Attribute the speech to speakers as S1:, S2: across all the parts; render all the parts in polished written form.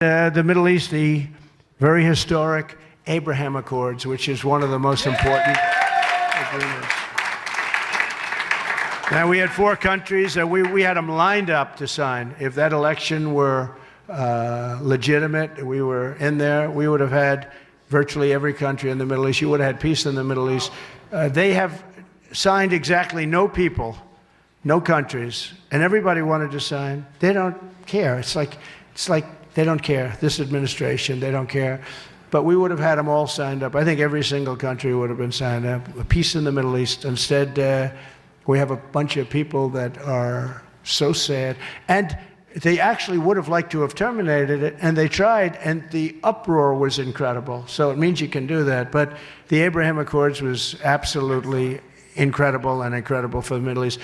S1: The Middle East, the very historic Abraham Accords, which is one of the most important agreements. Now, we had 4 countries, we had them lined up to sign. If that election were legitimate, we were in there, we would have had virtually every country in the Middle East. You would have had peace in the Middle East. They have signed exactly no people, no countries, and everybody wanted to sign. They don't care. It's like they don't care. This administration, they don't care. But we would have had them all signed up. I think every single country would have been signed up. Peace in the Middle East. Instead, we have a bunch of people that are so sad. And they actually would have liked to have terminated it, and they tried, and the uproar was incredible. So it means you can do that. But the Abraham Accords was absolutely incredible and incredible for the Middle East.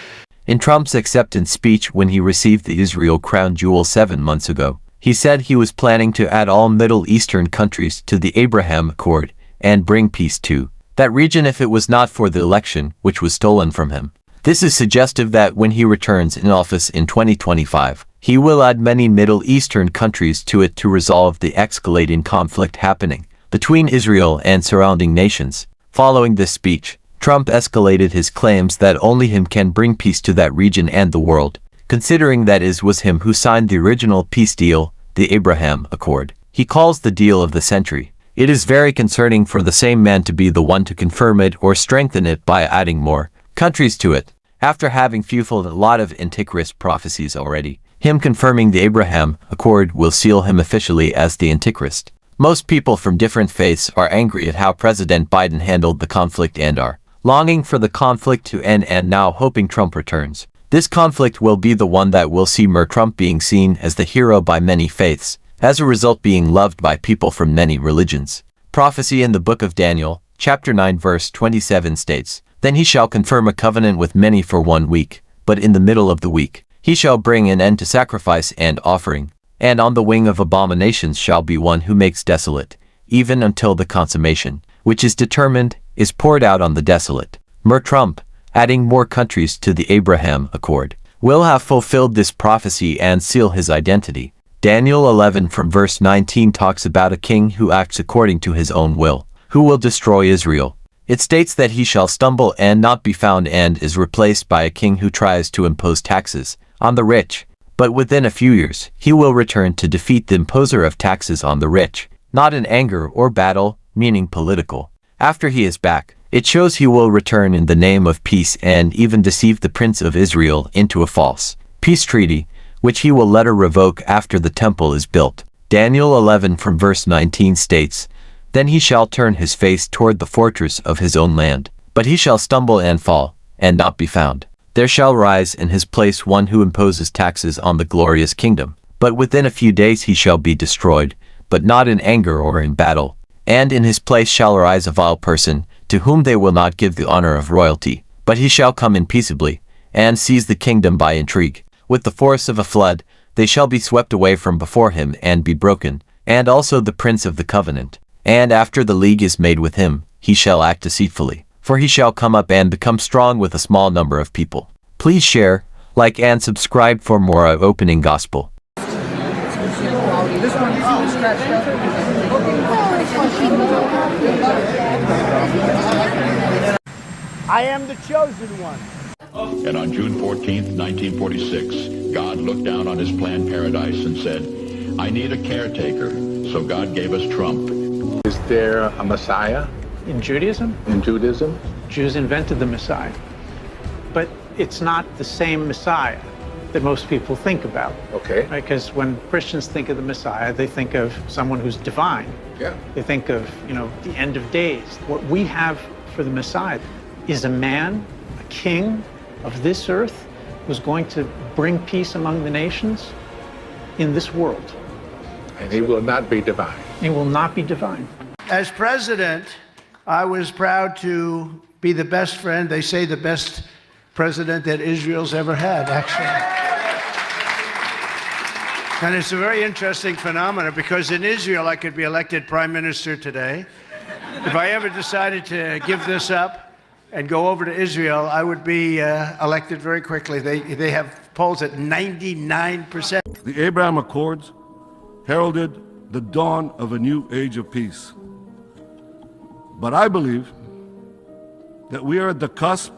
S2: In Trump's acceptance speech when he received the Israel crown jewel 7 months ago, he said he was planning to add all Middle Eastern countries to the Abraham Accord and bring peace to that region if it was not for the election, which was stolen from him. This is suggestive that when he returns in office in 2025, he will add many Middle Eastern countries to it to resolve the escalating conflict happening between Israel and surrounding nations. Following this speech, Trump escalated his claims that only him can bring peace to that region and the world, considering that it was him who signed the original peace deal, the Abraham Accord. He calls the deal of the century. It is very concerning for the same man to be the one to confirm it or strengthen it by adding more countries to it, after having fulfilled a lot of AntiChrist prophecies already. Him confirming the Abraham Accord will seal him officially as the AntiChrist. Most people from different faiths are angry at how President Biden handled the conflict and are longing for the conflict to end and now hoping Trump returns. This conflict will be the one that will see Trump being seen as the hero by many faiths, as a result being loved by people from many religions. Prophecy in the book of Daniel, chapter 9 verse 27 states, "Then he shall confirm a covenant with many for 1 week, but in the middle of the week, he shall bring an end to sacrifice and offering, and on the wing of abominations shall be one who makes desolate, even until the consummation, which is determined, is poured out on the desolate." Trump, adding more countries to the Abraham Accord, will have fulfilled this prophecy and seal his identity. Daniel 11 from verse 19 talks about a king who acts according to his own will, who will destroy Israel. It states that he shall stumble and not be found and is replaced by a king who tries to impose taxes on the rich. But within a few years, he will return to defeat the imposer of taxes on the rich, not in anger or battle, meaning political. After he is back, it shows he will return in the name of peace and even deceive the Prince of Israel into a false peace treaty, which he will later revoke after the temple is built. Daniel 11 from verse 19 states, "Then he shall turn his face toward the fortress of his own land, but he shall stumble and fall, and not be found. There shall rise in his place one who imposes taxes on the glorious kingdom, but within a few days he shall be destroyed, but not in anger or in battle. And in his place shall arise a vile person, to whom they will not give the honor of royalty, but he shall come in peaceably, and seize the kingdom by intrigue. With the force of a flood, they shall be swept away from before him and be broken, and also the prince of the covenant. And after the league is made with him, he shall act deceitfully, for he shall come up and become strong with a small number of people." Please share, like, and subscribe for more of Opening Gospel.
S1: I am the chosen one.
S3: And on June 14th, 1946, God looked down on his planned paradise and said, "I need a caretaker." So God gave us Trump.
S4: Is there a Messiah
S5: In Judaism,
S4: in Judaism?
S5: Jews invented the Messiah. But it's not the same Messiah that most people think about.
S4: Okay.
S5: Right? Because when Christians think of the Messiah, they think of someone who's divine.
S4: Yeah.
S5: They think of, the end of days. What we have for the Messiah is a man, a king of this earth, who's going to bring peace among the nations in this world.
S4: And he will not be divine.
S5: He will not be divine.
S1: As president, I was proud to be the best friend, they say the best president that Israel's ever had, actually. And it's a very interesting phenomenon because in Israel, I could be elected prime minister today. If I ever decided to give this up and go over to Israel, I would be elected very quickly. They have polls at 99%.
S6: The Abraham Accords heralded the dawn of a new age of peace. But I believe that we are at the cusp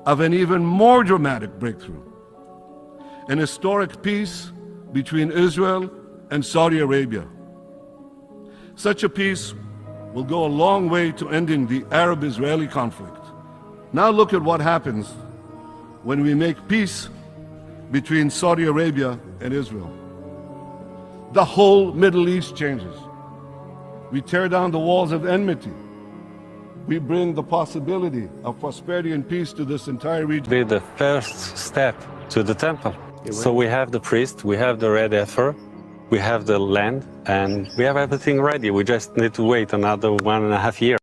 S6: of an even more dramatic breakthrough, an historic peace between Israel and Saudi Arabia. Such a peace will go a long way to ending the Arab-Israeli conflict. Now look at what happens when we make peace between Saudi Arabia and Israel. The whole Middle East changes. We tear down the walls of enmity. We bring the possibility of prosperity and peace to this entire region.
S7: Be the first step to the temple. So we have the priest, we have the red heifer, we have the land, and we have everything ready. We just need to wait another 1.5 years.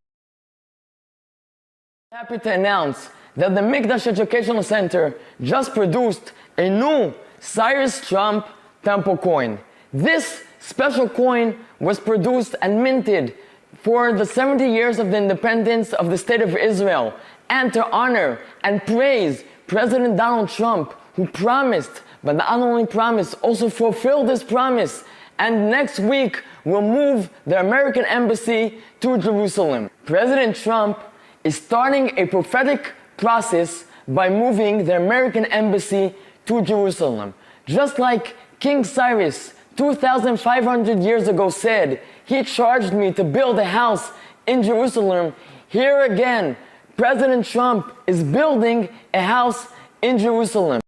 S8: Happy to announce that the Mikdash Educational Center just produced a new Cyrus Trump temple coin. This special coin was produced and minted for the 70 years of the independence of the State of Israel, and to honor and praise President Donald Trump, who promised, but not only promised, also fulfilled this promise, and next week will move the American embassy to Jerusalem. President Trump is starting a prophetic process by moving the American embassy to Jerusalem. Just like King Cyrus 2,500 years ago said, he charged me to build a house in Jerusalem. Here again, President Trump is building a house in Jerusalem.